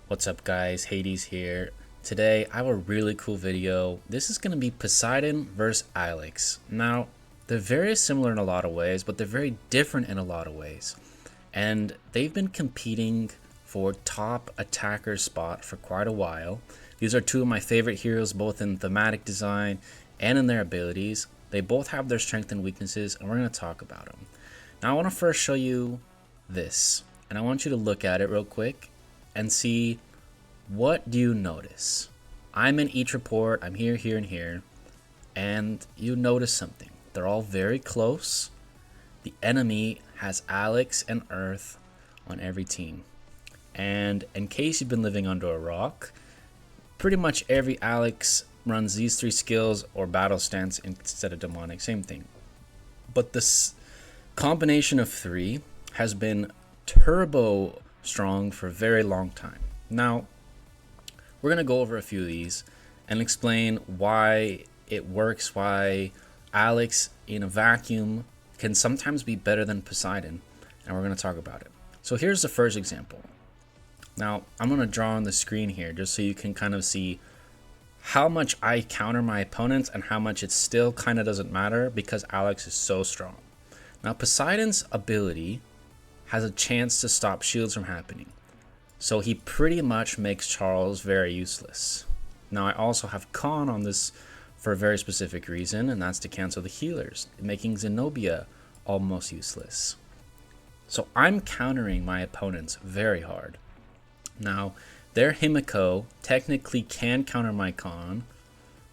What's up guys, Hades here. Today I have a really cool video. This is going to be Poseidon versus Alex. Now, they're very similar in a lot of ways, but they're very different in a lot of ways. And they've been competing for top attacker spot for quite a while. These are two of my favorite heroes, both in thematic design and in their abilities. They both have their strengths and weaknesses, and we're going to talk about them. Now I want to first show you this, and I want you to look at it real quick and see, what do you notice? I'm in each report, I'm here, here, and here, and you notice something. They're all very close. The enemy has Alex and Earth on every team. And in case you've been living under a rock, pretty much every Alex runs these three skills or battle stance instead of demonic, same thing. But this combination of three has been turbo strong for a very long time. Now, we're going to go over a few of these and explain why it works, why Alex in a vacuum can sometimes be better than Poseidon, and we're going to talk about it. So here's the first example. Now, I'm going to draw on the screen here just so you can kind of see how much I counter my opponents and how much it still kind of doesn't matter because Alex is so strong. Now, Poseidon's ability has a chance to stop shields from happening. So he pretty much makes Charles very useless. Now I also have Con on this for a very specific reason, and that's to cancel the healers, making Zenobia almost useless. So I'm countering my opponents very hard. Now, their Himiko technically can counter my Con,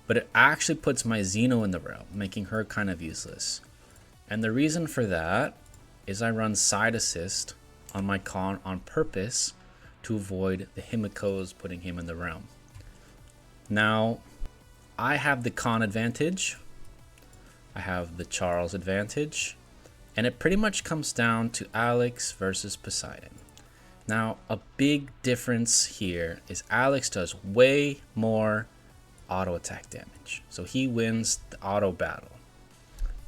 but it actually puts my Xeno in the realm, making her kind of useless. And the reason for that is I run side assist on my Con on purpose to avoid the Himiko's putting him in the realm. Now, I have the Con advantage, I have the Charles advantage, and it pretty much comes down to Alex versus Poseidon. Now, a big difference here is Alex does way more auto attack damage, so he wins the auto battle.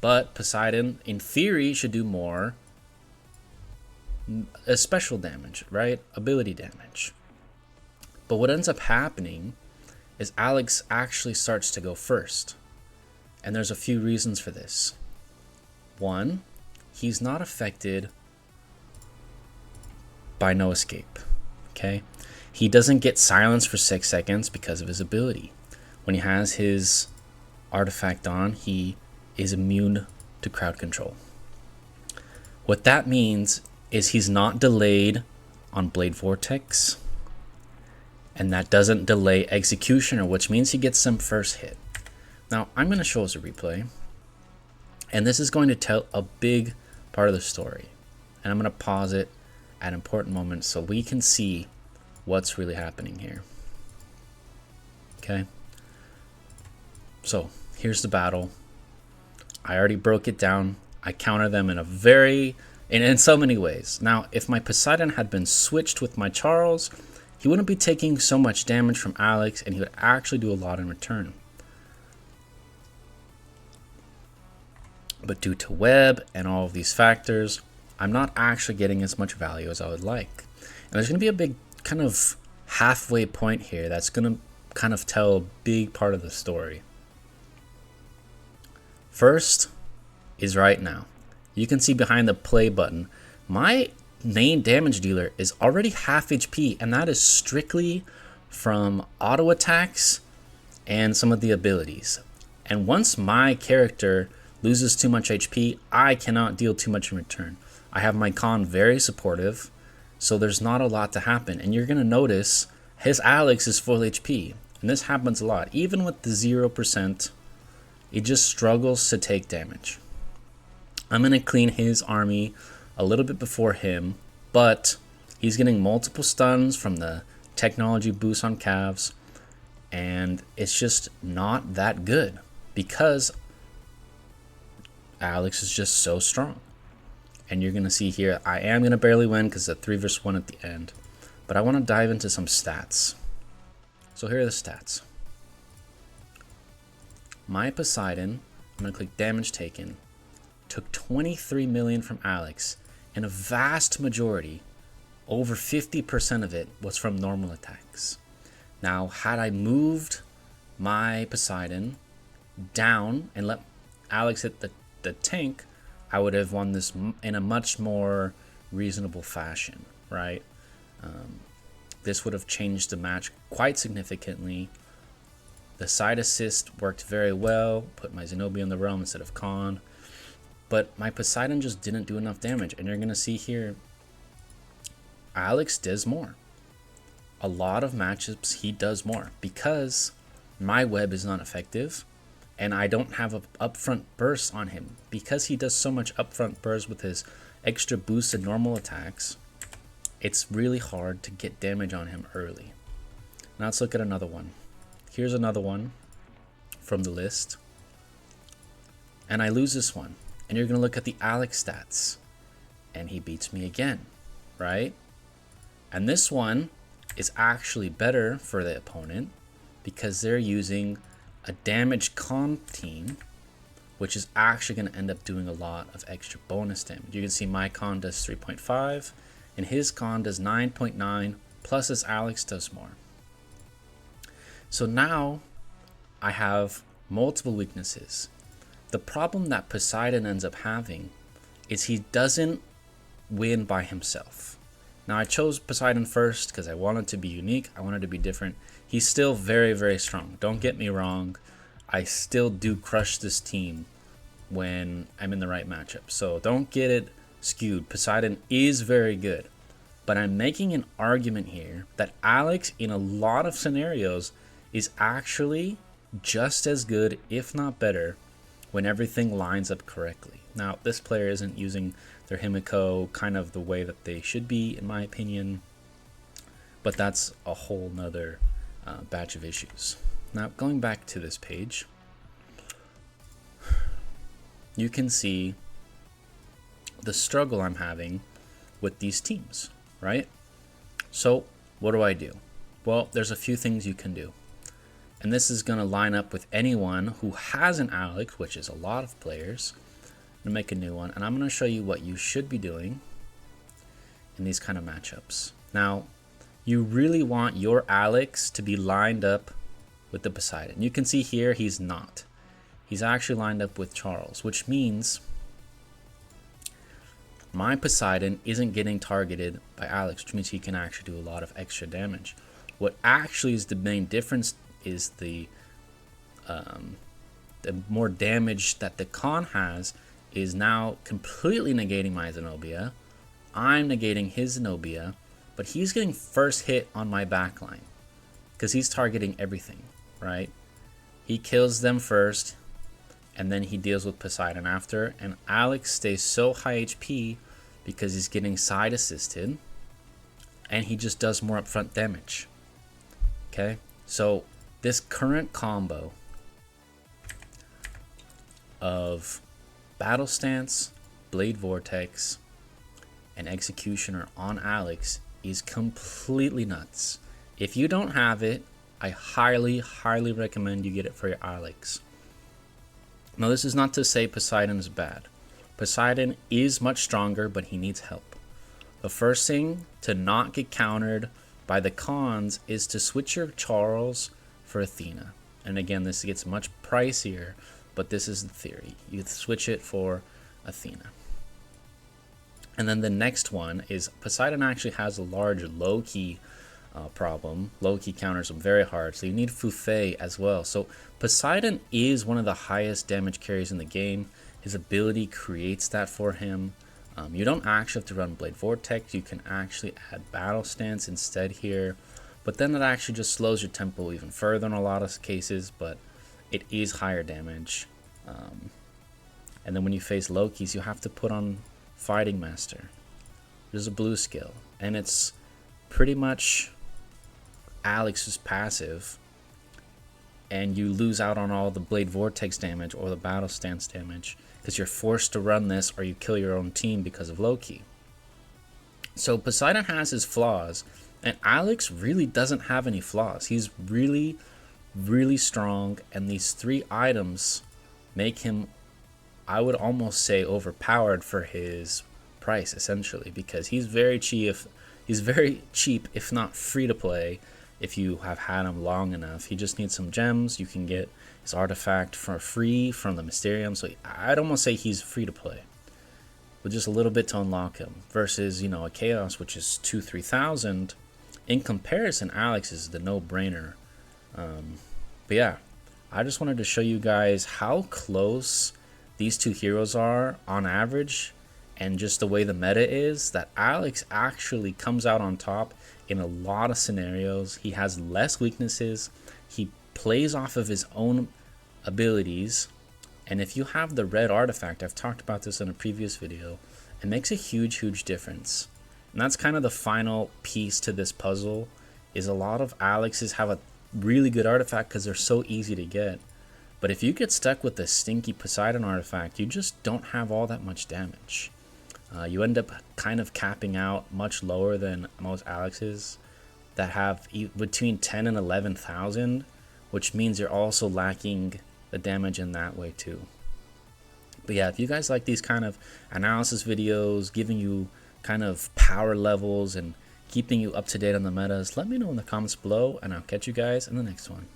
But Poseidon, in theory, should do more special damage, right? Ability damage. But what ends up happening is Alex actually starts to go first. And there's a few reasons for this. One, he's not affected by no escape. Okay? He doesn't get silenced for 6 seconds because of his ability. When he has his artifact on, he is immune to crowd control. What that means is he's not delayed on Blade Vortex, and that doesn't delay Executioner, which means he gets some first hit. Now, I'm going to show us a replay, and this is going to tell a big part of the story, and I'm going to pause it at important moments so we can see what's really happening here. Okay? So, here's the battle. I already broke it down. I counter them in so many ways. Now, if my Poseidon had been switched with my Charles, he wouldn't be taking so much damage from Alex, and he would actually do a lot in return. But due to web and all of these factors, I'm not actually getting as much value as I would like. And there's going to be a big kind of halfway point here that's going to kind of tell a big part of the story. First is right now. You can see behind the play button, my main damage dealer is already half HP, and that is strictly from auto attacks and some of the abilities. And once my character loses too much HP, I cannot deal too much in return. I have my Con very supportive, so there's not a lot to happen. And you're going to notice his Alex is full HP, and this happens a lot. Even with the 0%, he just struggles to take damage. I'm going to clean his army a little bit before him, but he's getting multiple stuns from the technology boost on calves, and it's just not that good because Alex is just so strong. And you're going to see here, I am going to barely win because of 3 versus 1 at the end, but I want to dive into some stats. So here are the stats. My Poseidon, I'm going to click damage taken, took 23 million from Alex, and a vast majority over 50% of it was from normal attacks. Now, had I moved my Poseidon down and let Alex hit the tank, I would have won this in a much more reasonable fashion, right? This would have changed the match quite significantly. The side assist worked very well, put my Zenobia in the realm instead of Khan, but my Poseidon just didn't do enough damage, and you're going to see here, Alex does more. A lot of matchups he does more because my web is not effective and I don't have an upfront burst on him. Because he does so much upfront burst with his extra boosted normal attacks, it's really hard to get damage on him early. Now let's look at another one. Here's another one from the list. And I lose this one. And you're going to look at the Alex stats. And he beats me again, right? And this one is actually better for the opponent because they're using a damage comp team, which is actually going to end up doing a lot of extra bonus damage. You can see my con does 3.5 and his con does 9.9, plus his Alex does more. So now I have multiple weaknesses. The problem that Poseidon ends up having is he doesn't win by himself. Now I chose Poseidon first because I wanted to be unique, I wanted to be different. He's still very, very strong. Don't get me wrong. I still do crush this team when I'm in the right matchup. So don't get it skewed. Poseidon is very good. But I'm making an argument here that Alex, in a lot of scenarios, is actually just as good, if not better, when everything lines up correctly. Now, this player isn't using their Himiko kind of the way that they should be, in my opinion. But that's a whole nother batch of issues. Now, going back to this page, you can see the struggle I'm having with these teams, right? So, what do? Well, there's a few things you can do. And this is going to line up with anyone who has an Alex, which is a lot of players. I'm going to make a new one, and I'm going to show you what you should be doing in these kind of matchups. Now, you really want your Alex to be lined up with the Poseidon. You can see here he's not. He's actually lined up with Charles, which means my Poseidon isn't getting targeted by Alex, which means he can actually do a lot of extra damage. What actually is the main difference is the more damage that the Khan has is now completely negating my Zenobia. I'm negating his Zenobia, but he's getting first hit on my backline because he's targeting everything, right? He kills them first, and then he deals with Poseidon after, and Alex stays so high HP because he's getting side assisted, and he just does more upfront damage. Okay, so this current combo of Battle Stance, Blade Vortex, and Executioner on Alex is completely nuts. If you don't have it, I highly, highly recommend you get it for your Alex. Now, this is not to say Poseidon is bad. Poseidon is much stronger, but he needs help. The first thing to not get countered by the Khans is to switch your Charles for Athena. And again, this gets much pricier, but this is the theory. You switch it for Athena. And then the next one is Poseidon actually has a large low-key problem. Low-key counters him very hard, so you need Fufei as well. So Poseidon is one of the highest damage carries in the game. His ability creates that for him. You don't actually have to run Blade Vortex. You can actually add Battle Stance instead here. But then it actually just slows your tempo even further in a lot of cases, but it is higher damage. And then when you face Lokis, you have to put on Fighting Master. There's a blue skill, and it's pretty much Alex's passive, and you lose out on all the Blade Vortex damage or the Battle Stance damage because you're forced to run this or you kill your own team because of Loki. So Poseidon has his flaws, and Alex really doesn't have any flaws. He's really, really strong, and these three items make him, I would almost say, overpowered for his price, essentially, because he's very cheap He's very cheap, if not free to play, if you have had him long enough. He just needs some gems. You can get his artifact for free from the Mysterium. So I'd almost say he's free to play, with just a little bit to unlock him. Versus, you know, a Chaos, which is 2,000-3,000. In comparison, Alex is the no-brainer. But yeah, I just wanted to show you guys how close these two heroes are on average, and just the way the meta is, that Alex actually comes out on top in a lot of scenarios. He has less weaknesses. He plays off of his own abilities. And if you have the red artifact, I've talked about this in a previous video, it makes a huge difference. And that's kind of the final piece to this puzzle, is a lot of Alexes have a really good artifact because they're so easy to get. But if you get stuck with the stinky Poseidon artifact, you just don't have all that much damage. You end up kind of capping out much lower than most Alexes that have between 10 and 11,000, which means you're also lacking the damage in that way too. But yeah, if you guys like these kind of analysis videos, giving you kind of power levels and keeping you up to date on the metas, let me know in the comments below, and I'll catch you guys in the next one.